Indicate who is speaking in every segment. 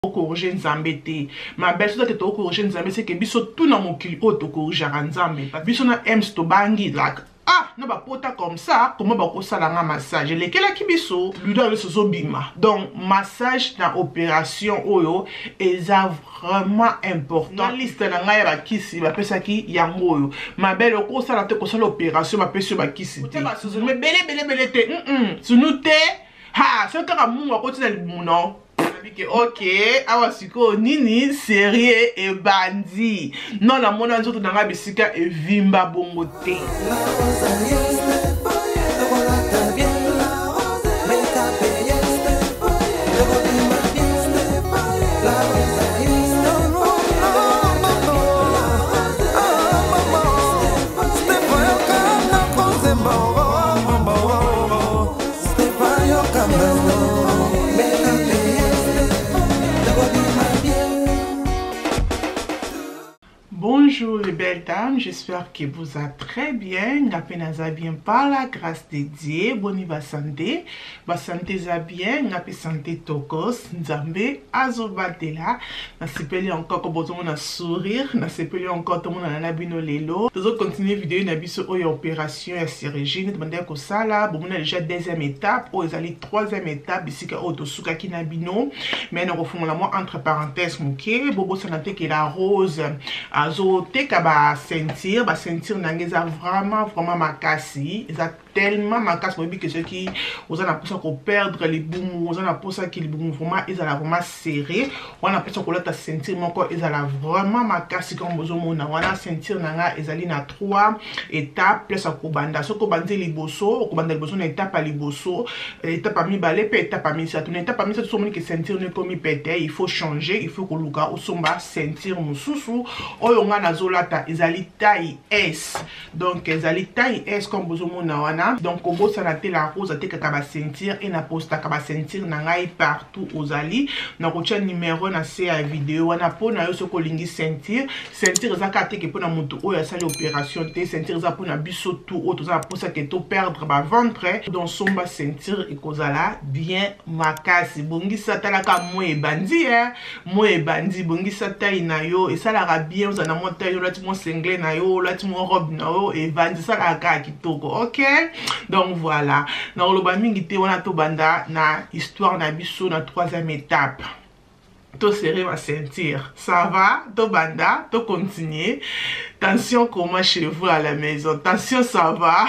Speaker 1: corriger nzambe te ma belle so que to corriger nzambe c'est que biso tout na mokili o to corriger nzambe biso na ems to bangi like non ba pota comme ça comment ba ko sala nga massage lekela ki biso ludo le sozo bima donc massage na opération oyo eza vraiment important liste na nga ya ba kisi ba pesa ki yango oyo ma belle ko sala te ko sala opération ba pesa ba kisi te ba sozo me bele te sunu te ha so ka mu wa ko tina limuno ok awa siko nini sérieux et bandi non la mona nzoto nanga bisika e vimba bongo te Bonjour les belles dames, j'espère que vous êtes très bien. Napenaza bien par la grâce de Dieu. Boni ba santé za bien, nape santé tokos, nzambe azobatela. Nasepeli encore comme tout le monde a sourire, nasepeli encore tout le monde a nabino lelo. Toujours continuer vidéo na biso oyo opération ya chirurgie, ne demander ko sala, bon on a déjà deuxième étape, ou ezali troisième étape bisika oto suka ki nabino. Mais nous refont la moi entre parenthèses moké, bobo sanate que la rose azo teka ba sentir nangeza vraiment makasi eza tellement makasi bobi que ceux qui oza na posa ko perdre les boum oza na posa ki les boum vraiment ezala vraiment serré wana posa ko lata sentir moko ezala vraiment makasi comme bozo mona wana sentir nanga ezali na 3 étapes plus ko banda so ko bande liboso ko banda liboso na étape à liboso étape à mi balé pe étape à mi ça tourne étape à mi ça so moni que sentir ne comme pété il faut changer il faut ko luka osomba sentir mususu oyo nga zolata ezali taille S donc ezali taille S comme bozomo na wana donc obo sanate la rose te kaka ba sentir et na posta ka ba sentir na ngai partout ozali na kocha numéro na se ya vidéo wana pona yo soko lingi sentir ezaka te ke pona mutu oyo asali opération te sentir za pona biso tout auto za posa ke to perdre ba ventre donc somba sentir et kozala bien makasi bongi satala ka moe bandi bongi satai na yo et ça la bien vous en monté là tu mon single na yo là tu mon robe na yo et vandi ça la ka kitoko ok donc voilà na loba mingi te wana to banda na histoire na biso na troisième étape to serrer ma ceinture ça va to banda to continuer tension comment chez vous à la maison tension ça va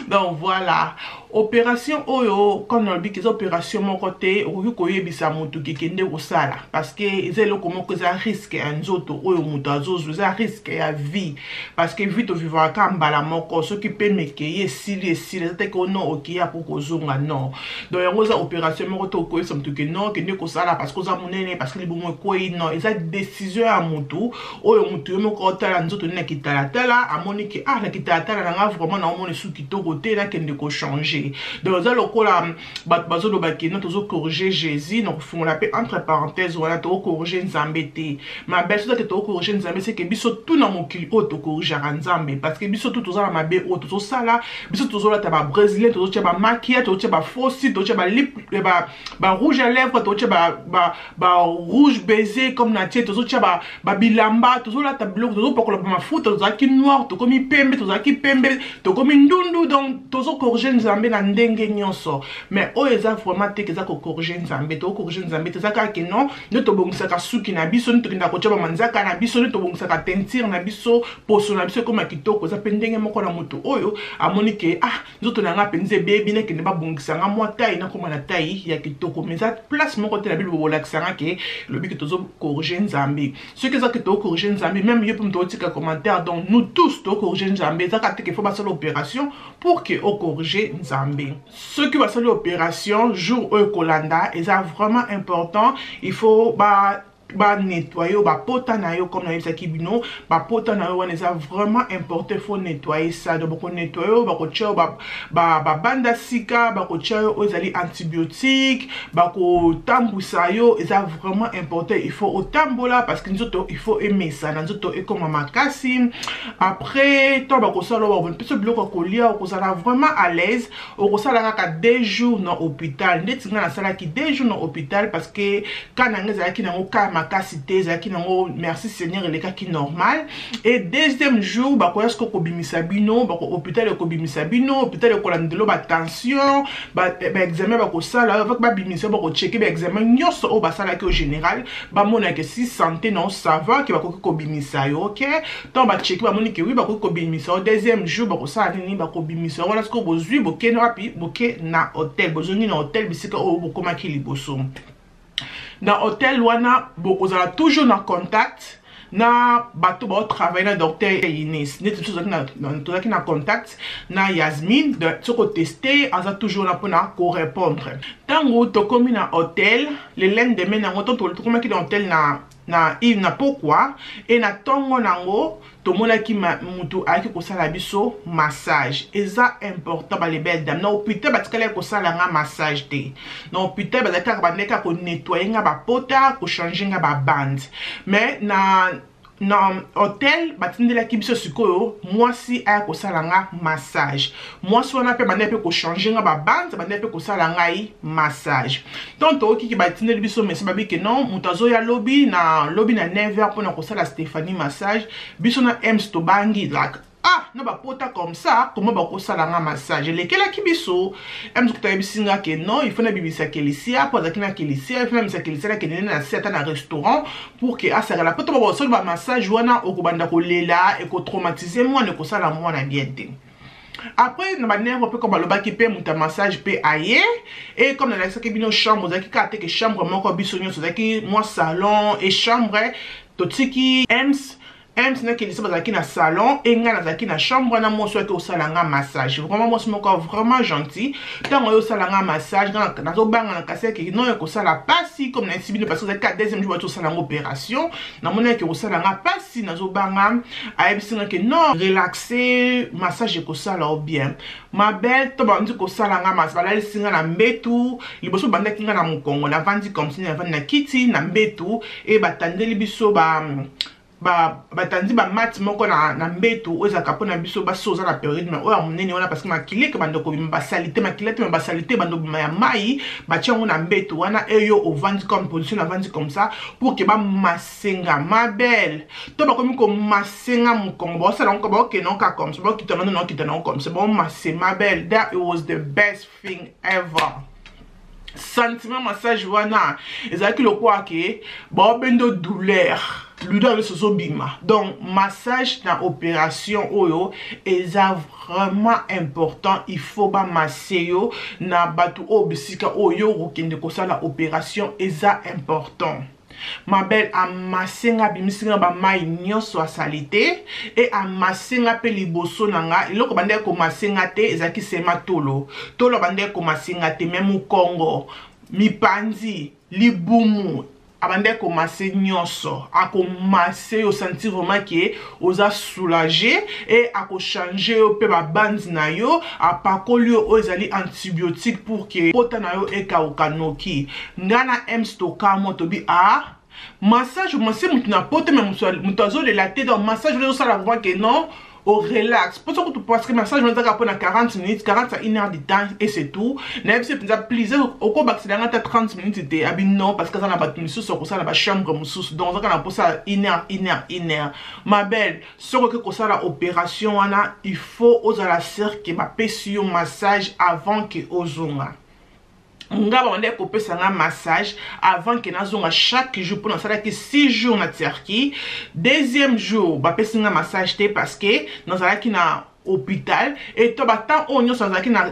Speaker 1: donc voilà opération oyo comme on dit que opération mon côté oyo koyebisa mutu kikende kosala parce que ezelo comment que ça risque nzoto oyo mutu azozo ça risque ya vie parce que vite vivre kambala moko ce qui peut mekeye sili c'est que non okiya pour kozonga non donc yango za opération mon côté koyebisa mutu que non que ne kosala parce que za munene parce que libumo koyi non eza décision ya mutu oyo mutu yo moko tala nzoto na kitala tala amoni que na kitala tala na vraiment na omoni su kitoko te na kende ko changer donc ça lokola bazo do bakina tozo corriger Jésus donc font la paix entre parenthèses voilà to corriger nzambe te ma belle so to corriger nzambe c'est que biso tout na mokili o to corriger nzambe parce que biso tout toza na mabe o to sala biso tozo la ta ba brésilien tozo tcha ba maquillage tozo tcha ba faucille tozo tcha ba lip ba rouge à lèvres tozo tcha ba rouge baiser comme na tie tozo tcha ba bilamba tozo la ta bloc tozo pokola ba mafuta tozo ki noir to komi pembe tozo ki pembe to komi ndundu donc tozo corriger nzambe na ndenge nyonso mais o eza vraiment te eza ko corriger nzambe to corriger nzambe te zaka ke non ne to bongisa ka suki na biso ne to kinda ko tshaba manzaka na biso ne to bongisa ka teinture na biso poso na biso comme kitoko za pendenge moko na mutu oyo amoni ke nzoto na nga penze bebi ne kende ba bongisa nga mo taille na koma na taille ya kitoko mais za place moko te na bible bolakisa nga ke le but que tozo corriger nzambe ce que za ke to corriger nzambe même yo pum to tika commentaire donc nous tous to corriger nzambe zaka te ke faut ba sala opération pour que o corriger nzambe ceux qui va faire l'opération jour au Kolanda est vraiment important il faut ba nettoyer ba pota na yo comme na yebisa ki bino ba pota na yo wana eza vraiment important, faut nettoyer ça. Donc ba nettoyer ba ko tia ba banda sika ba ko tia yo ezali antibiotique ba ko tambusa yo eza vraiment important. Il faut otambola parce que nzoto il faut aimer ça na nzoto e comme makasi. Après to ba ko sala ba bon petit bloc ko lia ko sala vraiment à l'aise o ko sala ka 2 jours dans hôpital ndeti nga na sala ki 2 jours dans hôpital parce que quand na ngeza ki na ka makasité zaki nango merci Seigneur le cas qui normal. Et deuxième jour ba ko yasko ko bimisa bino ba ko hôpital ko bimisa bino hôpital ko landelo ba tension ba examen ba ko sala avec ba bimisa ba ko checker ba examen nyonso o ba sala ki au général ba mona que si santé non ça va ki ba ko bimisa yo OK donc ba checker ba moni que oui ba ko bimisa au deuxième jour ba ko sala ni ba ko bimisa wala sko bozui bo ken rapi bo ke na hôtel bozoni na hôtel bisika o bo koma ki liboso. Dans l'hôtel, wana bokozala toujours en contact na bato ba travailler na docteur Inès. Net tout ça qui na contact na Yasmine de ce ko tester aza toujours na pona ko répondre. Tango to komi na hôtel, le lendemain na ngoto to koma ki na hôtel na pourquoi et na tongo nango to mona ki mutu aki ko sala biso massage eza important ba les belles dames na hôpital batikala ko sala nga massage te na hôpital bazaka ba ndeka ko nettoyer nga ba pota ko changer nga ba bande mais na hôtel batindela ki biso sikoyo mwasi aya ko sala nga massage mwasi wana pe bande pe ko changer nga ba bande bande pe ko sala ngai massage donc to ki batindela biso mais babi que non mutazo ya lobby na 9h pour na ko sala Stéphanie massage biso na ems to bangi like na ba pota comme ça comment ba ko sala nga massage lekela ki biso ems ko tabisinga que non il faut na bibisa kelisia pour zakina kelisia il faut na bibisa kelisia que na seta na restaurant pour que asara la pota ba so ba massage wana okubanda ko lela et ko traumatiser moi ne ko sala moi na bien te. Après na banere peu comme baloba ki pe muta massage pe aye et comme na la saki bino chambre zaki ka te que chambre moko biso nyonso zaki moi salon et chambre totiki ems na kelisa bazaki na salon et nga nazaki na chambre na moso ke osalanga massage vraiment moi moko vraiment gentil tango yo salanga massage na zo banga na kase ke non ko sala pasi comme na sibino parce que zaki deuxième jour to salanga opération na mona ke osalanga pasi na zo banga ayebisinga ke non relaxer massage ko sala bien ma belle to bandi ko salanga massage bala singa na mbetu liboso banda kinga na mukongo na vandi comme si na vandi na kiti na mbetu et batandeli biso batandi ba mat moko na mbetu oza kapona biso basoza na période mais oya munene wana parce que makileke bando ko bimba salité bando bima ya mai batiango na mbetu wana eyo ovandi comme position na vandi comme ça pour que ba masenga ma belle to ba komi ko masenga mukongo ba sala nko ba ok non ka comme ça ba kitana non kitana comme ça bon masse ma belle that was the best thing ever. Sentiment massage wana ezaki lokwa ke ba bendo douleur ludo le soso bima donc massage na opération oyo eza vraiment important il faut ba masser yo na batu obisika oyo okende ko sala opération eza important. Ma belle amasenga bimisinga ba mai nyonso salité et amasenga pe liboso nanga eloko bande ko masenga te ezaki sema tolo bande ko masenga te même Congo mipanzi libumu abande ko masse nyonso ako masse yo sentir vraiment que oza soulager et ako changer yo pe ba bande na yo apakoli yo ezali antibiotique pour que pota na yo ekauka noki ngana emstoka motobi massage mutu na pota mais mutu azo de la tête donc massage le ça la voix que non au relax pour ça que tu penses que massage on va prendre 40 minutes 40 à 1 heure de temps et c'est tout na c'est plaisir au ko baccéder à 30 minutes te abi non parce que ça na ba mususu so ko ça na ba chambre mususu donc ça na pour ça 1 heure ma belle sur que ko ça la opération wana il faut aux la serre que ma pesio massage avant que ozonga ngaba wande ko pesa nga massage avant que nazonga chaque jour pour ça que 6 jours na Turquie. Deuxième jour ba pesa nga massage te parce que nazala ki na hôpital et to batan onyo sanza ki na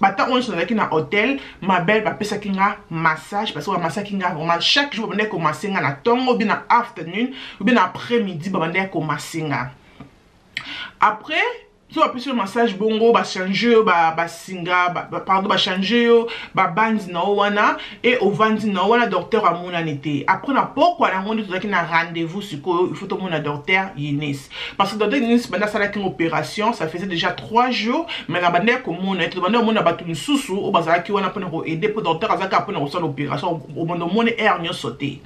Speaker 1: batan onyo sanza ki na hôtel ma belle ba pesa ki nga massage parce que ba massage ki nga vraiment chaque jour bande ko masinga na tongo bi na afternoon ou bien après midi ba bande ko masinga. Après so après sur massage bongo ba changer ba singa pardon ba changer ba bandi na wana et au vandi na wana docteur amona nité après na pourquoi na ngondi tozaki na rendez-vous siko il faut tout mon docteur Ines parce que docteur Ines banda sala une opération ça faisait déjà 3 jours mais na banda ko mona et banda mona batu misusu o bazaki wana pona ko aider pour docteur azaka pona ko sala opération au banda mona hernie sauté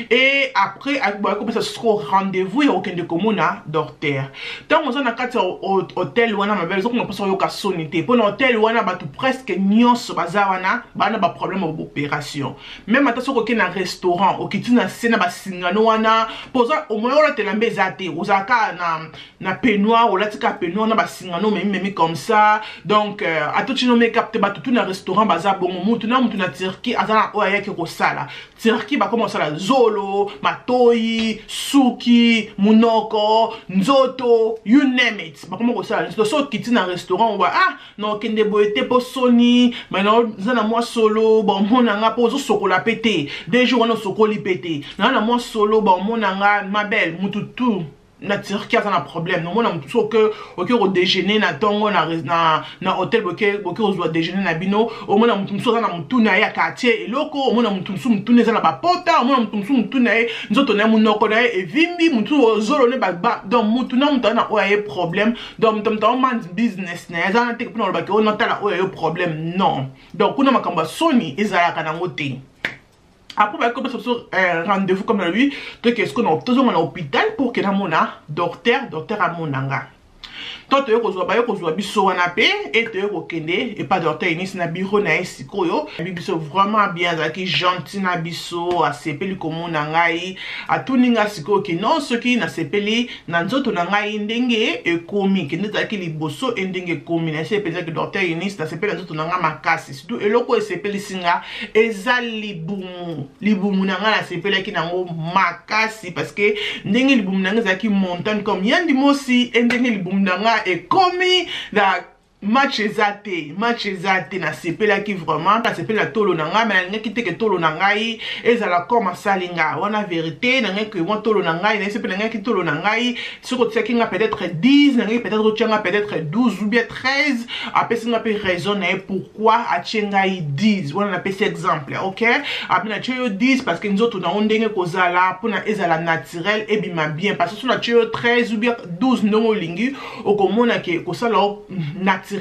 Speaker 1: et après ba ko ça sera rendez-vous et aucun de komona docteur tant on na kati hôtel wana mabel zoko na poso yo ka sonité pour hôtel wana batu presque nyonso baza wana bana ba problème d'opération même ata soko ke na restaurant okiti na sena ba singano wana poza au moins on te lambe zate ozaka na peignoir olatika peignoir na ba singano même comme ça donc atochi no make up te batu tout na restaurant baza bongo mutu na Turquie azana oya ke ko sala Turquie ba comment sala zolo matoi suki munoko nzoto you name it ba comment ko sala so kiti na restaurant wa non kende boete po soni maintenant zana moi solo bon monanga po zo sokola pété des jours on sokoli pété na moi solo bon monanga ma belle mututu na Turquie a un problème non mona mutu que au déjeuner na tongo na hôtel boke on doit déjeuner na bino au mona mutu na mutu na ya quartier eloko au mona mutu neza na ba pota au mona mutu na nzoto na munoko na e vimbi mutu zolo ne ba donc mutu na oya problème donc man business na za na te pona ba ke on tala oya problème non donc kuna makamba soni ezala kana ngote. Après, comme ça, rendez-vous comme lui, donc est-ce qu'on a besoin d'un hôpital pour que mon docteur à mon anga. Toi, tu as biso wana pe et tu as et pas docteur Ines na biro na esikoyo. Biso vraiment bien, zaki gentil na biso, a sepeli komo na ngai, a tuninga siko ki non ce qui na sepeli na nzoto na ngai ndenge e komi, ki nzaki liboso ndenge komi na sepeli que docteur Ines na sepeli nzoto na nga makasi. Surtout eloko e sepeli singa eza libumu na nga na sepeli ki nango makasi parce que ndenge libumu na nga zaki montagne comme yandi mosi ndenge libumu na nga et commis la match ezate na sepela ki vraiment ta sepela tolo nanga mais na ngaki te ke tolo nangai ezala comme salinga wana vérité na ngaki mo tolo nangai na sepela ngaki tolo nangai soko tsaki nga peut-être 10 na ngaki peut-être tchenga peut-être 12 ou bien 13 après singa pe raisonner pourquoi a tchengai 10 wana na pesi exemple OK après na tcheyo 10 parce que nzoto na ondenge kozala pona ezala naturel et bima bien parce que sur na tcheyo 13 ou bien 12 ndongo lingi okomona ke kosala naturalité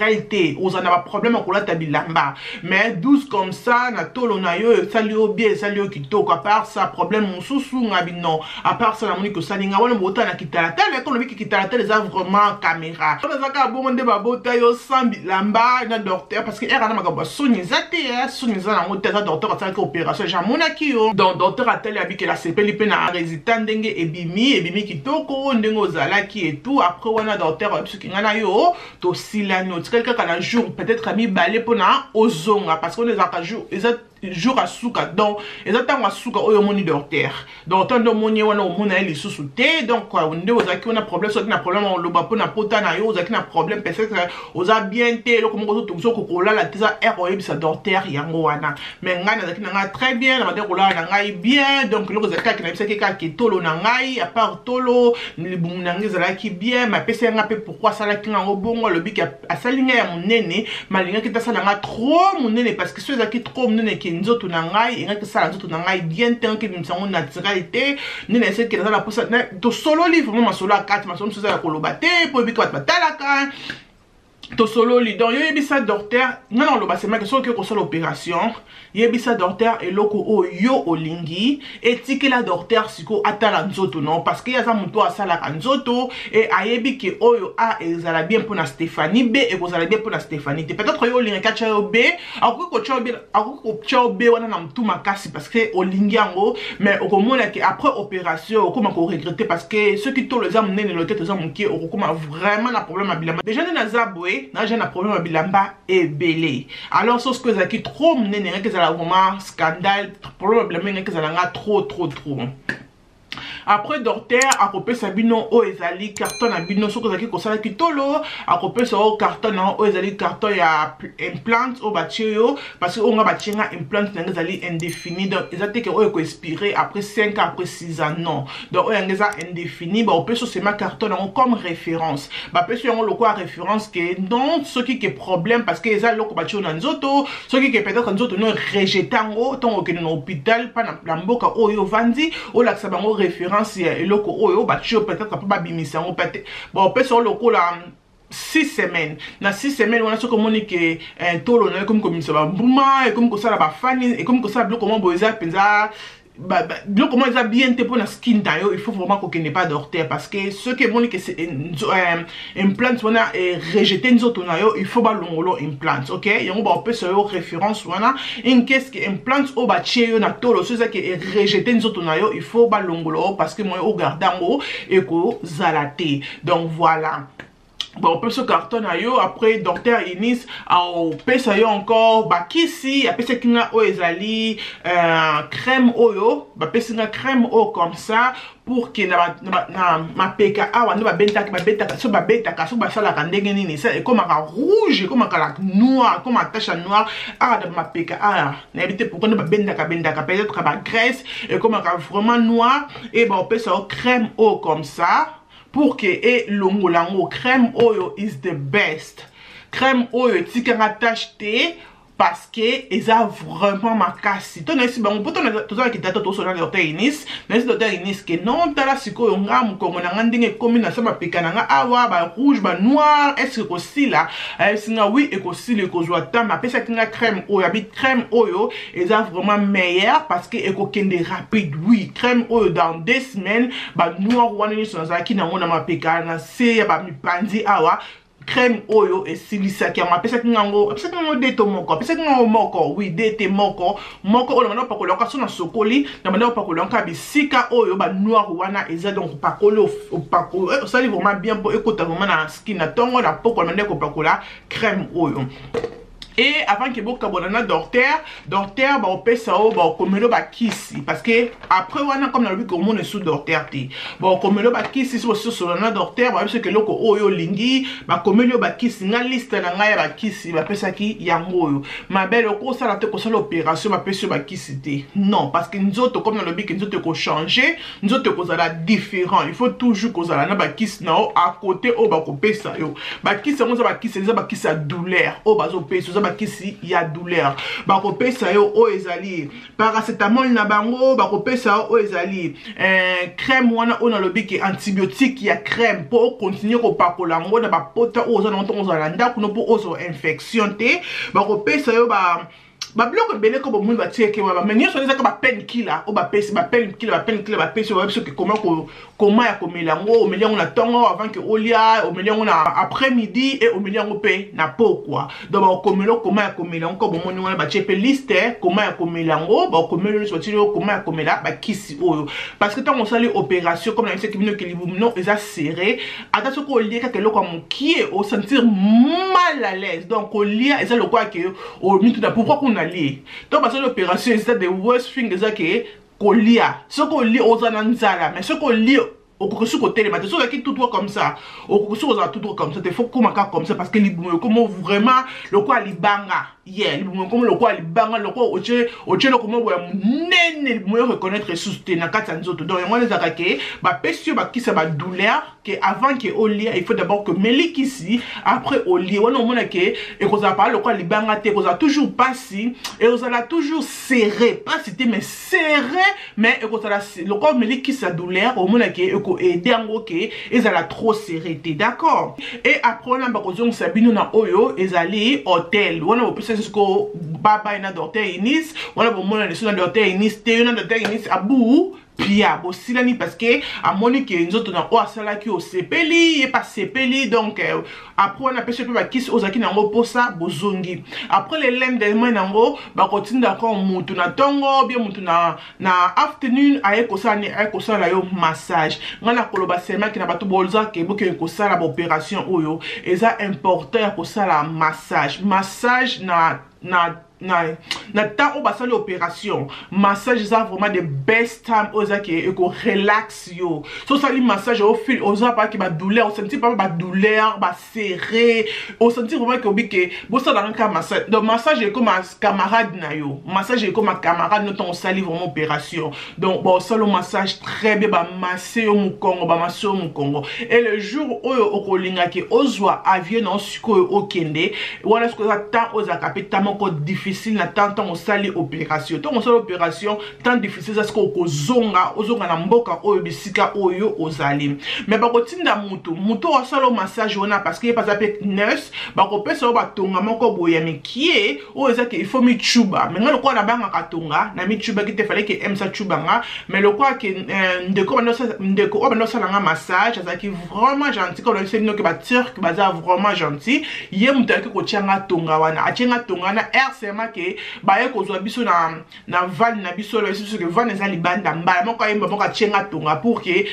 Speaker 1: aux en a problème à la tabilamba mais 12 comme ça na tolo na yo salio bien salio kitoko à part ça problème mon sousou non à part ça la monique salinga wana bota na kitala tele ko lobi kitala tele za vraiment caméra on a ka bon de babota yo sambi lamba na docteur parce que era na makaba soni zate soni za na ngota za docteur ataka opération jamona ki yo donc docteur ateli abike la sepeli pe na résident ndenge ebimi kitoko ndenge ozala ki et tout après wana docteur parce que ngana yo to silano quelqu'un qui a un jour peut-être a mis balai pour na ozonga parce qu'on est à jour à souka donc ils attendent à souka au moni docteur donc tant de moni wana au mona les sous-souté donc quoi on est aux acquis on a problème soit on a problème on le bas na pota na yo aux acquis na problème peut-être aux a bien té le comme on zo kokola la tesa ROE bisa docteur yango wana mais ngana zakina nga très bien na madeko la na ngai bien donc le aux acquis na bisa ki tolo na ngai à part tolo ni bumu na ngai zala ki bien ma pesa nga pe pourquoi ça la kinga bongo le bik a salinga ya monene malinga kita sala nga trop monene parce que ceux qui trop monene nzoto na ngai ngaki sala nzoto na ngai bien tant que bimsango naturalité ni na ese que la posa to solo livre mo masolo a 4 masolo soza ko lobate po bika batalaka to solo li donc yebisa docteur non lo basema que so que ko solo opération yebisa docteur eloko o yo olingi etike la docteur siko atala nzoto non parce que yaza muto asala ka nzoto et ayebi ke oyo a ezala bien pour na Stéphanie B et kozala bien pour na Stéphanie peut-être yo olinga ka chao B akoko chao B wana na mtu makasi parce que olingi yango mais okomona ke après opération okoma ko regretter parce que ceux qui to les am nene le tete za munki okoma vraiment na problème à bilamba déjà na zabwe na j'ai un problème à bilamba et belé alors ce que zaki trop nene que ça la vraiment scandale problème que ça la trop après docteur akopesa bino o ezali carton na bino soko zaki kosala kitolo akopesa o carton na o ezali carton ya implant o batio parce que on va batinga implant na ezali indéfini donc ezate que o eko expirer après 5 ans après 6 ans non donc o yangeza indéfini ba opesa seulement carton na comme référence ba peso yango loko a référence que non ce qui est problème parce que ezali loko batio na nzoto ce qui est peut-être nzoto no rejetango ton ke na hôpital pa na mboka oyo vandi o la sabango référence ya eloko oyo batio peut-être pas babimisa ngo peut-être bon peso loko la 6 semaines na 6 semaines on a ce comme que tolo na comme ça ba mbuma et comme ça la ba fani et comme ça bloc comment boza penza donc comment ils ont bien été pour la skin d'ailleurs il faut vraiment qu'on n'ait pas docteur parce que ce qui est bon que c'est implant on a rejeté nous autres il faut pas l'ongolo implant ok et on va opérer sur référence on a une qu'est-ce que implant au bâtiment on a tout le chose qui est rejeté nous autres il faut pas l'ongolo parce que moi au gardango et que zalaté donc voilà. Bon, on peut se carton après docteur Inis on peut ça encore bakisi après c'est qu'il y a ezali crème oyo ba pesi na crème o comme ça pour que ma PKA on va beta so ba beta so ba sala ka ndenge nini ça et comme un rouge comme un noir comme un tache noire de ma PKA n'habite pourquoi ne ba benda ka peut-être ba graisse et comme un vraiment noir et bon on peut ça crème o comme ça pour que et longolango crème oil is the best crème oil tika attaché parce que ils a vraiment ma casse ton ici bon pour ton toi qui t'a tout sur le docteur Inis mais docteur Inis que non tala siko nga mukongo na ndenge comme na sama pekana nga awa ba rouge ba noir est-ce que aussi là singa oui et aussi le kozwa ta ma pesa kinga crème oil habit crème oil ils a vraiment meilleur parce que eko kende rapide oui crème oil dans 2 semaines ba noir wana ni sonza ki na ngona ma pekana c'est ba mi pandi awa crème oyo et silisa qui a pesa kingango deto moko pesa kingango moko oui dete moko o na pa kolonka so na sokoli na manda pa kolonka bisika oyo ba noir wana eza donc pa kolo pa ça vraiment bien pour écouter vraiment na skin na tongo na poko na ndeko pa kola crème oyo. Et avant que vous abonnez docteur bah on peut ça bah comme le bakisi parce que après on a comme dans le but que on est sous docteur ti bon comme le bakisi sur le docteur bah parce que loko oyo lingi bah comme le bakisi na liste na ngai bakisi bah pesa ki yango ma belle ko ça la te ko ça l'opération bah pesa bakisi ti non parce que nous autres comme dans le but que nous autres ko changer nous autres ko ça la différent il faut toujours ko ça la na bakisi na à côté o bah ko pesa yo bakisi on ça bakisi à douleur o bah zo pesa bakisi ya douleur bakopesa yo o ezali paracétamol na bango bakopesa o ezali crème wana on a le bic antibiotique ya crème pour continuer ko pakola ngo na bapota o za ntongo za ndako no pour ozo infection te bakopesa yo ba biloko ebele ko bomuntu batieke ba mais nyonso ezaka ba painkiller o ba pesi ba painkiller ba pesi ba biso ke comment ya komela ngo omeli yango na tongo avant que olia omeli yango na après midi et omeli yango pe na pokwa donc ba komelo comment ya komela ngo ko bomoni wana ba chepe liste comment ya komela ngo ba komelo so tilo comment ya komela ba kisi oyo parce que tant on sali opération comme na ce qui bino ke libumino eza serré ata ce ko lieka ke loko mokie au sentir mal à l'aise donc o lia eza loko ke o mitu da pourquoi qu'on allié donc parce que l'opération c'est the worst thing eza ke kolia ce qu'on lit aux ananzala mais ce qu'on lit au côté les matériaux qui tout droit comme ça au tout droit comme ça il faut comme ça parce que les comment vraiment le quoi les banga yeah comme le quoi les banga le quoi le comment nene moi reconnaître soutenir na kata nzoto donc moi les attaquer ba pesio ba qui ça ba douleur que avant que au lit il faut d'abord que melik ici après au lit on mona que et qu'on a pas le quoi les banga te qu'on a toujours passé et on a toujours serré pas c'était mais serré mais et qu'on a le quoi melik qui ça douleur au mona que aider en ok ils allaient trop serré d'accord et après on a besoin sabino na oyo ils allaient hôtel on a plus ce que baba na docteur Inis on a besoin de sur docteur Inis te na docteur Inis abu pia bosilani parce que à monique nous autres na osala ki o sepeli et pas sepeli donc après on a pêché pe ba kiss ozaki nango posa bozongi après les lendemain nango ba continue d'accord mutu na tongo bien mutu na afternoon ayeko sala yo massage ngana koloba sema ki na bato bolza ke boke ko sala ba opération oyo eza important ya ko sala massage na na temps où basali opération massage ça vraiment the best time oza qui eko relax yo so sali massage au fil oza pas qui ba douleur on sentit pas ba douleur ba serré on sentit vraiment que obike bo ça dans un massage donc massage est comme un camarade na yo massage est comme un camarade nous on sali vraiment opération donc bon solo massage très bien ba masser au mukongo ba masser au mukongo et le jour où okolinga ki ozwa avion non siko okende wala ce que ça temps oza kapita moko difficile na temps on sali opération donc on sali opération tant difficile ça ce ko kozonga na mboka oyo bisika oyo ozali mais ba kotinda mutu wa salo massage ona parce que pas avec nurse ba ko pesa ba tonga moko boya mikie o ezaki il faut mi chuba mais ngalo kwa na banga katonga na mi chuba ki te fallait que aime ça chuba nga mais le quoi que ndeko obano sala nga massage ezaki vraiment gentil quand on sait no que ba turc baza vraiment gentil ye mutaki ko tianga tonga wana achenga tonga na RCMA ke ba ye ko zo biso na van na biso le biso que van ezali banda mbala moko yemba moko achenga tonga pour que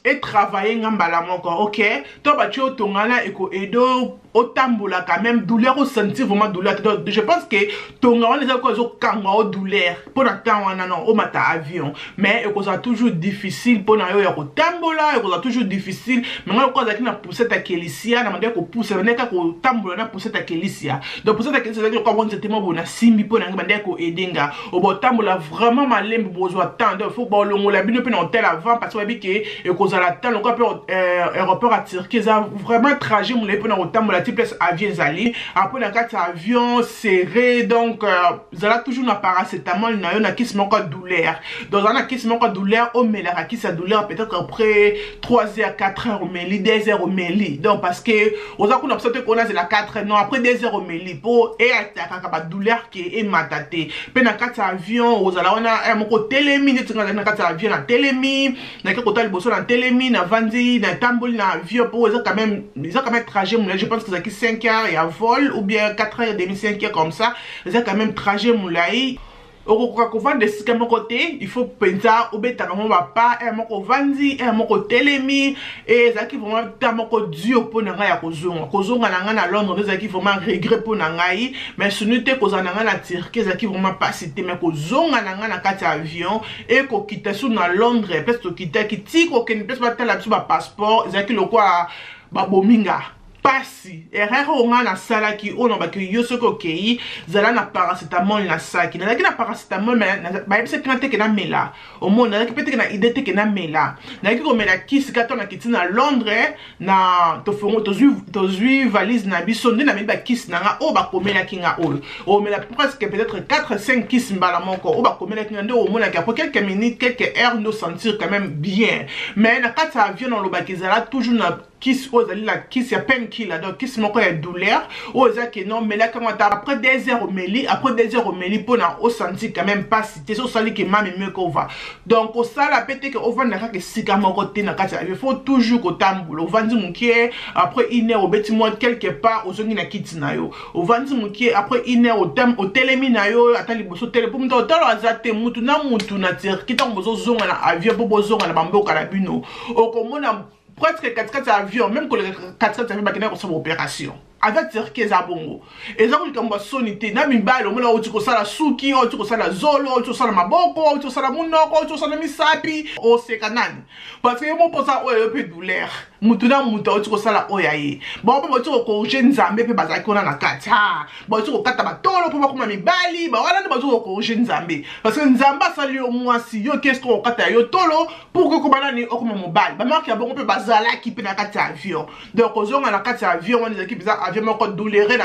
Speaker 1: et travailler ngambala moko OK to ba tio tonga na eko edo otambola quand même douleur au sentir vraiment douleur donc je pense que tonga on les a quoi zo kanga o douleur pour attendre wana non o mata avion mais eko ça toujours difficile pour na yo ya ko tambola eko ça toujours difficile mais ngalo ko za kina poussette à kelisia na mande ko pousser na ka ko tambola na poussette à kelisia donc poussette à kelisia ko bon c'était mo bona simbi pour na mande ko edenga o bo tambola vraiment malembe bozo attendre faut ba longola bino pe na hôtel avant parce que bi ke eko za la temps ko pe aéroport à Turquie ça vraiment trajet mo le pe na tambola place avion zali après na carte avion serré donc zala toujours na paracétamol na yo na kiss moko douleur donc on a kiss moko douleur au mais la kiss douleur peut-être après 3 heures 4 heures au meli 2 heures au meli donc parce que on a qu'on a qu'on a c'est la 4 non après 2 heures au meli pour et attaquer ba douleur qui est mataté pe na carte avion on a on a moko télémi na carte avion na télémi na ke kota liboso na télémi na vandi na tambol na avion pour ça quand même trajet je pense que qui 5 heures et à vol ou bien 4 heures et demi 5 heures comme ça c'est quand même trajet moulaï au vendre de ce côté il faut penser au bêta comme va pas et moko vandi et moko télémi et ça qui vraiment ta moko dur pour nanga ya kozonga nanga na Londres ça qui vraiment regret pour nanga yi mais ce n'était kozana nanga na Turquie ça qui vraiment pas cité mais kozonga nanga na carte avion et ko quitter sous na Londres parce que quitter qui ti ko ken peut pas tala biso ba passeport ça qui le quoi ba bominga pasi erreur on na sala ki on ba ki yo soko kei zala na paracétamol na saki na na paracétamol mais ba yebise kante ke na mela au monde na peut-être na idée te ke na mela na ki ko mela kisi ka to na kiti na Londres na to fongo to zui valise na biso ndi na mi ba kisi na nga o ba komela kinga o mela presque peut-être 4 5 kisi mbala moko o ba komela kinga ndo o mona ka pour quelques minutes quelques heures nous sentir quand même bien mais na kata avion on lo ba kizala toujours na kiss ozali la kiss ya painkiller donc kiss moko ya douleur ozaki non mais là quand après 2 heures au meli pour na au senti quand même pas cité so sali que mami mieux qu'on va donc au sala pété que over na ka sika moko te na kati il faut toujours ko tambulo vandi mukie après 1 heure au beti moi quelque part ozongi na kiti na yo au vandi mukie après 1 heure au télémi na yo atali boso télé pour mto talo azate mutu na tir kita bozo zonga na avion bozo zonga na bamboka na bino o komona presque 4 avions, même que les 4 avions, ils ont une opération. Avec Turquie za bongo eza ko kamba sonité na mibalo mona uti ko sala suki uti ko sala zolo uti ko sala maboko uti ko sala munoko uti ko sala misapi o se kanani parce que mo posa o yo pe douleur mutuna muta uti ko sala o yaye ba ba uti ko nzambe pe bazaki kona na kata ba uti ko kata batolo po ba kuma mibali ba wala ne ba uti ko nzambe parce que nzamba sali o mwasi yo qu'est-ce qu'on kata yo tolo pour que ko banani o kuma mobali ba marque ya bongo pe bazala ki pe na kata avion donc ozonga na kata avion on des équipes avion moko douleuré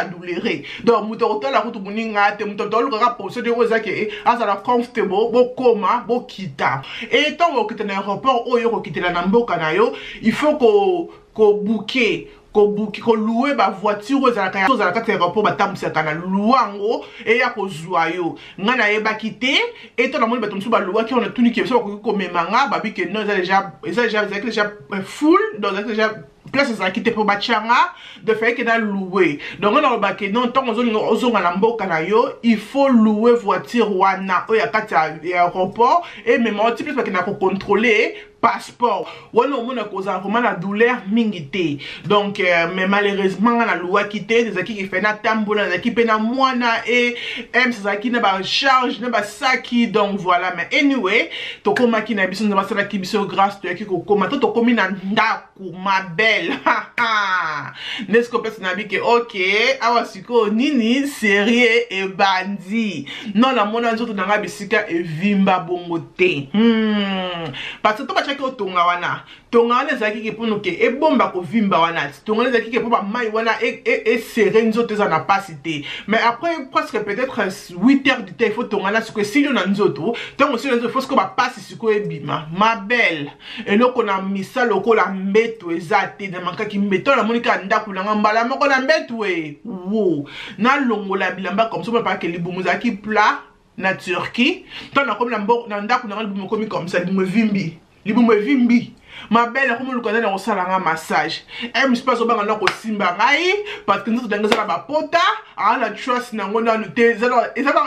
Speaker 1: donc muto la route muninga te muto tolo ka poser de ozaki azala comfortable bo koma bo kita et tant que tu na aéroport oyo ko kitela na mboka na yo il faut ko booker ko louer ba voiture za la carte aéroport batambusa kana luango et ya ko zwa yo ngana yeba kité et to na moni batomsu ba louwa ki on a tuni ki so ko memanga ba bi que non déjà full donc déjà place ça qui te pour bachanga de faire que dans louer donc on a remarqué non tant on na mboka na yo il faut louer voiture wana o ya kati aéroport et même un petit peu parce que na ko contrôler passeport wana on a cause vraiment la douleur mingi te donc mais malheureusement na loi qui te ezaki ki fait na tambola ezaki pe na mwana et ezaki na ba charge na ba saki donc voilà mais anyway to koma ki na biso na basala ki biso grâce to yaki ko koma to komi na ndaku ma belle n'est-ce que personne n'a dit que ok awa siko nini sérieux et bandi non la mona nzoto na bisika e vimba bongo te parce que to ba chaki otonga wana ezaki ke pour nous ke e bomba ko vimba wana tonga ezaki ke pour ba mai wana e serrer nzoto za na pasité mais après presque peut-être 8 heures du temps il faut tonga na siko si na nzoto donc si nzoto faut que ba passe siko e bima ma belle et loko na misa loko la mbeto ezate na makaki mbeto la monika ndaku na mbala moko na mbeto e wo na longola bilamba comme ça pas que libumu zaki plat na Turquie tant na comme na ndaku na libumu komi comme ça libumu vimbi ma belle comme le connaît dans salanga massage et me passe au banga na ko simba ngai parce que nous dans ça ba pota à la trust na ngona no te ça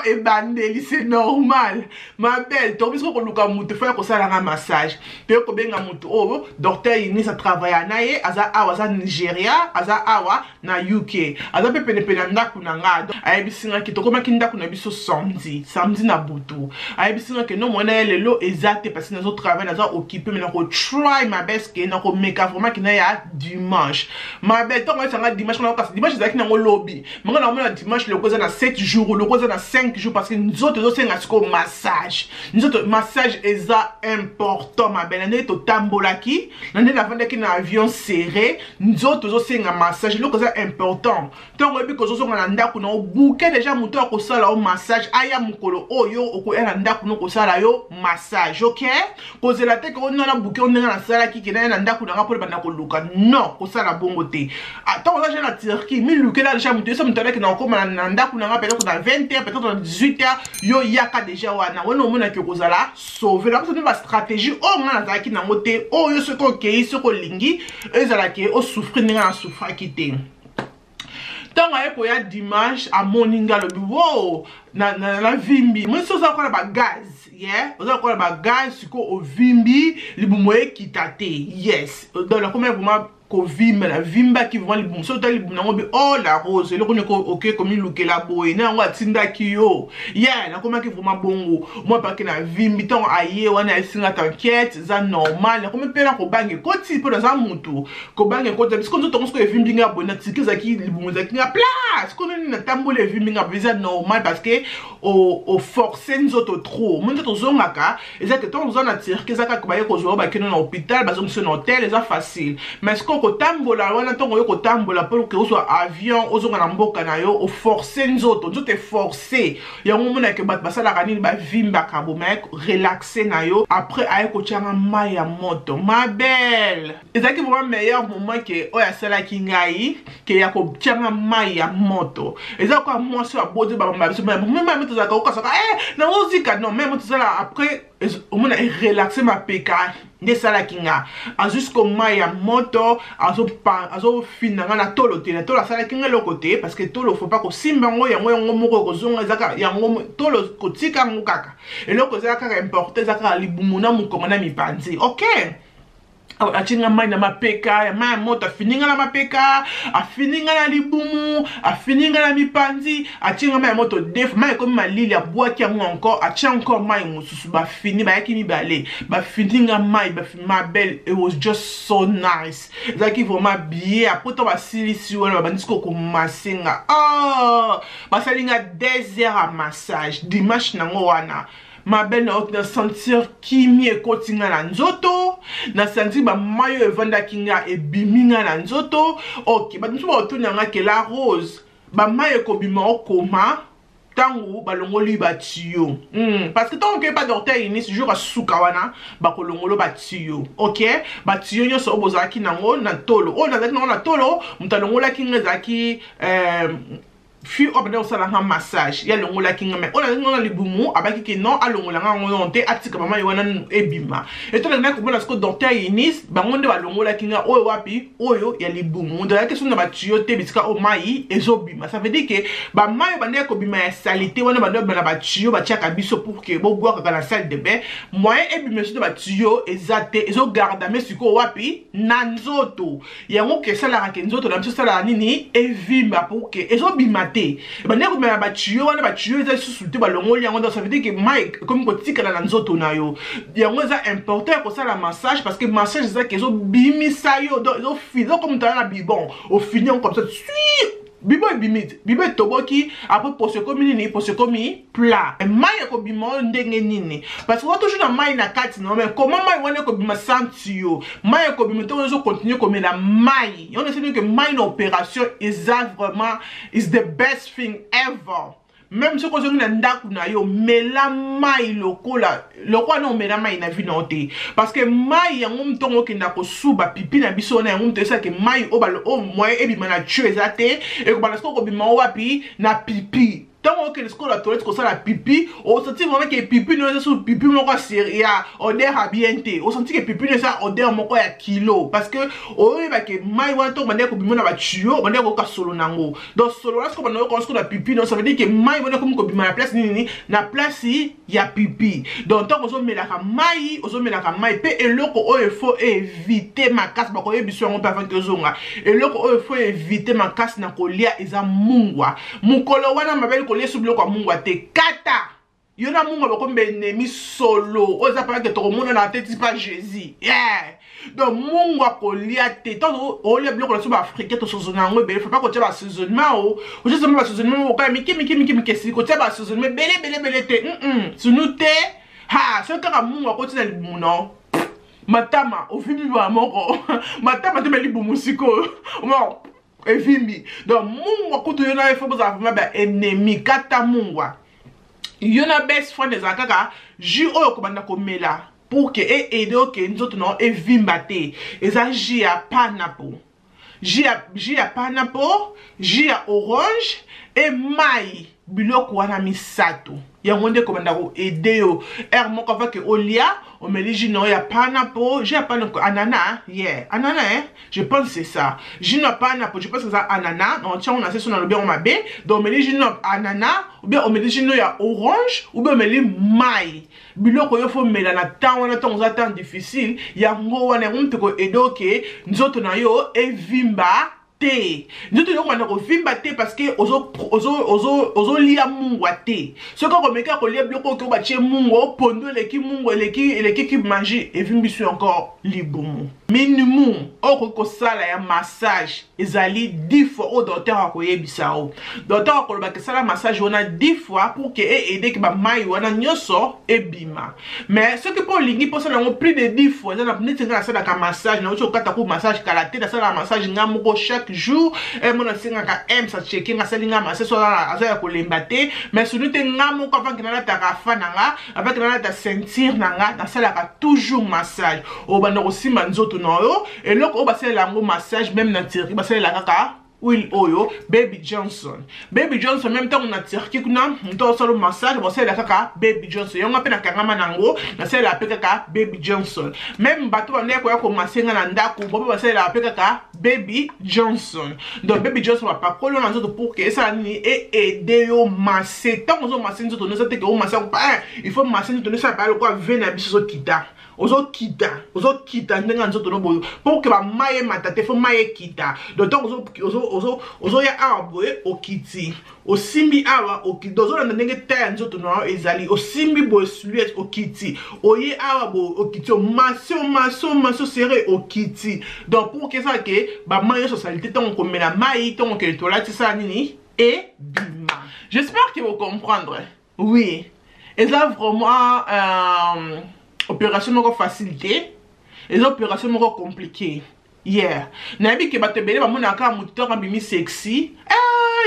Speaker 1: et bandeli c'est normal ma belle to biso ko luka mutu fa ko salanga massage pe ko benga mutu o docteur ini ça travaille naye aza awa za Nigeria aza awa na UK aza pe pene ndaku na ngado ay bisinga kitoko makinda kuna biso samedi na butu ay bisinga ke no mona lelo exact parce que nous travail na occupé mais na ko try ma best que na ko meka vraiment ki na ya dimanche ma belle to nga sanga dimanche na ko dimanche zaki na ngo lobby menga na mona dimanche le koza na 7 jours le koza na 5 jours parce que nous autres zo senga siko massage nous autres massage eza important ma belle na to tambolaki na ne la vanda ki na avion serré nous autres zo senga massage le koza important to ngo bi ko zo nga na ndaku na bouquet déjà muto ko sala au massage aya mukolo oyo oko na ndaku no ko sala yo massage OK koze la te ko na bouquet on na sala ki kena na ndaku na rapolo bana ko luka non ko sala bongo te attends ça j'ai na Turquie mi luka la déjà muto ça muto avec na ko na ndaku na rapelo ko na 20h peut-être na 18h yo yaka déjà wana wona omona ke ko sala sauver la parce que ba stratégie o nga na zaki na mote o yo se ko ke so ko lingi ezala ke o souffrir na souffrir ki te tant que ya dimanche à moninga le wow na vimbi moi so ça ko na ba gaz yeah oza ko na ba gaz siko o vimbi libumoye kitate yes dans la combien vraiment ko vimba la vimba qui vraiment libumo so ta libumo ngobi oh la rose le ko ne ko OK comme luke la boy na ngo atinda kiyo yeah na comment qui vraiment bongo moi parce que na vimbi tant aye wana esinga t'inquiète za normal na comme pela ko bange ko ti po za mutu ko bange ko ta parce que nous tongos ko vimbi nga bona tikiza ki libumo za kinga place ko na tambole vimbi nga visa normal parce que o forcer nous autres trop moi to zongaka ezaka to zona tirke zaka ko baye ko zo ba kino na hôpital ba zo na hôtel eza facile mais ko tambola wana tongo yo ko tambola pour que soit avion ozonga na mboka na yo o forcer nzoto te forcer ya ngomona ke bat basala kanini ba vimba kabo mec relaxer na yo après ay ko tianga mai ya moto ma belle ezaki vraiment meilleur moment que oya sala kingai ke ya ko tianga mai ya moto ezaka kwa moi so abodi ba mama biso même to zaka ko saka na ozika non même to sala après au moins relaxer ma peka de sala kinga a jusqu'au mai ya moto azo finanga na tolo te na tolo sala kinga le côté parce que tolo faut pas ko simba ngo yango moko ko zonga zaka yango tolo ko tika mukaka et loko zaka importer zaka libumuna mukonga na mipanzi OK achinga mai na mapeka ya mai moto afininga na mapeka afininga na libumu afininga na mipanzi achinga mai moto def mai comme malili ya boaki ya encore acha encore mai mususu ba fini ba yaki mibale ba fininga mai ba ma belle it was just so nice zaki vraiment bien après to ba silisi wala ba ndisiko ko masinga ba salinga 2 heures à massage dimanche nango wana ma belle na sentir kimi ekotinga na nzoto na sentir ba mayo evanda kinga e biminga na nzoto OK ba ntuba otunyanga ke la rose ba mayo ko bima okoma tango balongoli ba tiyo parce que tant que pas docteur ini ce jour asuka wana ba kolongolo ba tiyo OK ba tiyo nyo so obozaki nango na tolo na zaki na tolo mutalongola kinga zaki fi obanda osala nga massage ya longola kinga me ona ngona libumu abaki ke non alongola nga ngonte atika mama yona ebima etona na ko bona sko docteur Inis bangonde ba longola kinga oyo wapi oyo ya libumu ndala ke sona ba tuyo te bisika o mai ezobima ça veut dire que ba mai bande ko bima ya salité wana bande ba ba tuyo ba tiaka biso pour que bo boire dans la salle de bain moyen ebima so ba tuyo ezate ezo garda mais siko wapi na nzoto yango ke sala ka nzoto na biso sala nini evimba pour que ezobima bande ko mena ba tuyo wana ba tuyo eza susulte ba longoli yango donc ça veut dire que mai comme ko tikala na nzoto na yo yango eza important ko sala massage parce que massage eza que zo bimisa yo donc zo fizo comme ta na bibon au finir comme ça bibo bimit bibo toboki après pour se comme nini pour se comme plat mai ko bimo ndenge nini parce que toujours na mai na kati non mais comment mai wana ko bima santi yo mai ko bimo to zo continuer comme la mai on sait que mai na opération is vraiment is the best thing ever. Même si on a ndaku na yo mela mai lokola na mela mai na vina ote parce que mai ya ngum tongo kinda ko suba pipi na biso na ngum tesa ke mai o balo o moye ebi mana tue ezate e ko bala ko bima wapi na pipi tant que les la toilette comme ça la pipi on sentit vraiment que pipi ne sous pipi mon quoi séria odeur habienté on sentit que pipi ne ça odeur mon quoi ya kilo parce que on va que mai wan to mande ko bima na ba tuyo mande ko ka solo nango donc solo là ce qu'on ko la pipi non ça veut dire que mai wan ko bima na place nini na place ya pipi donc tant qu'on so melaka mai on so melaka mai pe eloko o il faut éviter ma casse ba ko yebiso on peut avant que zonga eloko o il faut éviter ma casse na ko lia eza mungwa mukolo wana mabeli les sous bloc mungu te kata yona mungu ba kombe ennemi solo oza pas que tout le monde na tête pas Jésus yeah donc mungu akolia te tant o le bloc la sous africain to sozonango be faut pas ko tia ba saisonnement o juste ba saisonnement ko miki si ko tia ba saisonnement belé te sunu te ha ce que mungu akoti na limuno matama o fimi ba moko matama te meli bumusiko mo evimbi donc mungwa kutu yona ifo boza vraiment ba ennemi kata mungwa yona best friend ezakaka ju oyo ko banda ko mela pour que aider que nzoto no evimba te eza ji ya pineapple ji ya pineapple ji ya orange et mai biloko wana misato yango nde ko banda ko aider yo moko va que olia on met les gino ya pineapple j'ai pas le ananas yeah ananas je pense c'est ça gino pineapple je pense que ça ananas on tient on a ça dans le bien on m'a bé donc on met les gino ananas ou bien on met les gino ya orange ou bien on met les mai biloko yo faut mela na temps on a temps difficile yango wana on ko edoke nzoto na yo evimba te nzoto yo wana ko vimba te parce que ozo lia mungwa te ce ko meka ko lia biloko ko ba tie mungo pondo leki mungo leki ki manger et vimbisu encore libumu minimum ko sala ya massage ezali 10 fois au docteur ko yebisa o docteur ko ba ke sala massage on a 10 fois pour que aider que ba mai wana nyoso ebima mais ce que pour lingi pour ça na plus de 10 fois na neti na sala ka massage na ocho kata ko massage kala te na sala massage ngamo chaque jour et mon singa ka ça checker nga salinga ma c'est soit azaya ko lembate mais sunu te ngamo ko avant que na ta rafa nanga avec na ta sentir nanga na sala ka toujours massage o banda ko simba nzoto no yo et loko o ba sala ngo massage même na tiri ba sala kaka Will Oyo, Baby Johnson même temps on a tiré kuna on solo massage bon c'est la kaka Baby Johnson yonga pe na kangama nango na c'est la pe kaka Baby Johnson même bato on est ko commencer na ndako bo ba c'est la pe kaka Baby Johnson donc Baby Johnson va pas coller dans autres pour que ça ni et aider yo masser tant on masser nous autres nous c'est que on masser pas il faut masser nous ça pas le quoi venir biso kita ozo kita ndenga nzoto no boyo pour que ba maye matate fo maye kita donc ozo ya aboye okiti osimbi awa okidozo na ndenge ta nzoto no ezali osimbi boye sluet okiti oye awa bo okiti maso serré okiti donc pour que ça que ba maye socialité tant qu'on met la maille tant que to la tisa nini et bima j'espère que vous comprendrez oui et ça vraiment opération moko facilité les opérations moko compliquées yeah nabi ke batebele ba mona ka muto ka bimi sexy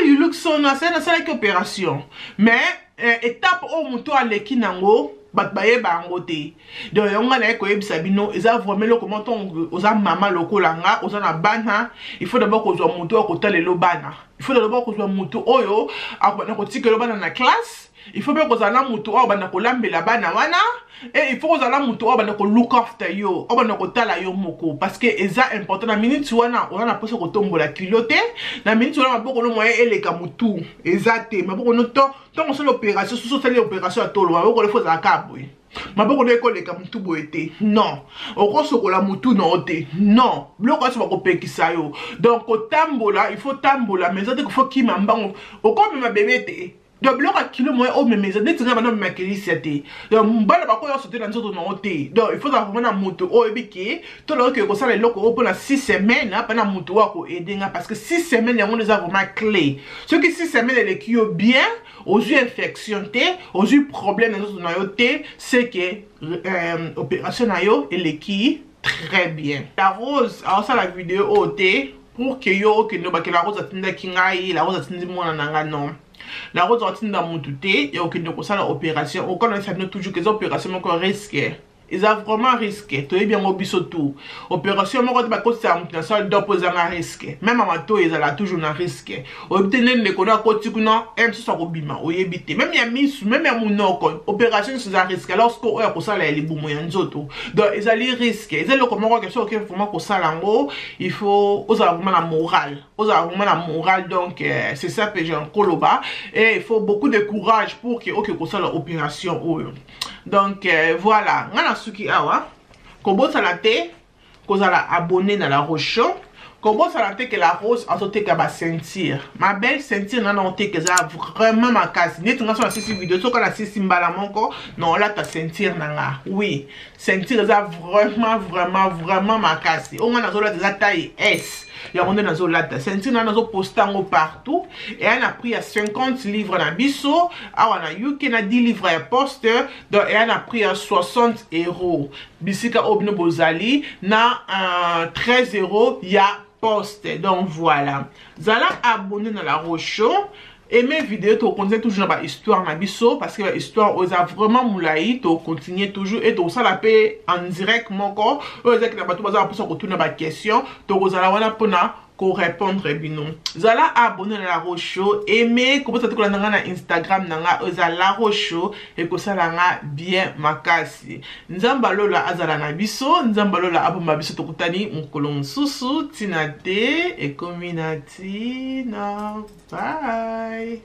Speaker 1: you look so nice na ça like opération mais étape au muto aleki nango bat baye bango te. Donc on a ko yebisa bino eza vraiment le comment on oza mama lokolanga oza na bana, il faut d'abord ko zo mutu ko talelo bana. Il faut d'abord ko zo mutu oyo akona ko tikelo bana na classe. Il faut bien que zala mutu oyo bana ko lambela bana wana. Et il faut que zala mutu oyo bana ko look after yo, oyo bana ko tala yo moko parce que eza important na minute wana on a poso ko tombola kilote, na minute wana maboko no moyen eleka mutu, eza te maboko no to on se l'opération sous cette opération à tolo, maboko le faut za kabwe. Maboko no ekoleka mutu boete. Non. Oko sokola mutu no te. Non. Bloko so bako pekisa yo. Donc ko tambola, il faut tambola mais ça te faut ki mambango. Oko me bébé te. Donc bloc à kilo moins au même maison, n'était pas dans ma c'était. Donc mbala bako yo sauter dans autre non te. Donc il faut avoir na moto o ebiki, to lo que ça les locaux pour la 6 semaines na na moto wa ko aider parce que 6 semaines les on les a vraiment clé. Ceux qui 6 semaines les qui ont bien aux yeux infection te, aux yeux problème dans autre non te, c'est que opération na yo et les qui très bien. La rose, alors ça la vidéo au te pour que yo que no ba que la rose atinde kingai, la rose atinde mona nanga non. La rose atinda mutute et aucune de la opération. On connaît toujours que les opérations sont risquées. Ils ont vraiment risqué. Tu es bien mobile surtout. Opération, moi, je vais ça d'opposer un risque. Même à ma tour, ils ont toujours un risque. Obtenir les connaissances quotidiennes, même si ça va bien, ou éviter. Même il y a mis, même il y a mon opération, c'est un risque. Lorsqu'on a pour ça, les bons moyens d'autres. Donc, ils ont les risques. Ils ont le comment quelque chose qui est vraiment pour ça, il faut, aux arguments la morale. Aux arguments la morale, donc, c'est ça que j'ai en coloba. Et il faut beaucoup de courage pour que, ok, pour ça, l'opération, donc, voilà. Suki awa kobo salate kozala abonné na la roche kobo salate que la rose a sauté ka ba sentir ma belle sentir na non te que ça vraiment ma casse net nga so la sisi vidéo so ka la sisi mbala monko non là ta sentir nanga oui sentir ça vraiment ma casse on nga na zo la des taille S. Il y a un dans la sentir dans nos postango partout et on a pris à 50 livres na biso on a UK na 10 livres à poste donc et on a pris à 60 €. Bisika obno bozali na 13 € ya poste. Donc voilà. Zala abonné dans la roche. Et mes vidéos, tu continues toujours dans l'histoire na biso parce que l'histoire aux a vraiment moulaï, tu continues toujours et tu ça la paix en direct mon corps. Aux a qui n'a pas tout besoin pour retourner dans la question, tu aux a la wana pona ko répondre bino. Zala abonné à la roche, aimer comment ça te colle na Instagram nanga aux a la roche et que ça la bien makasi. Nzambalo la azala na biso, nzambalo la abo mabiso to kutani mkolon susu tinate et community na bye.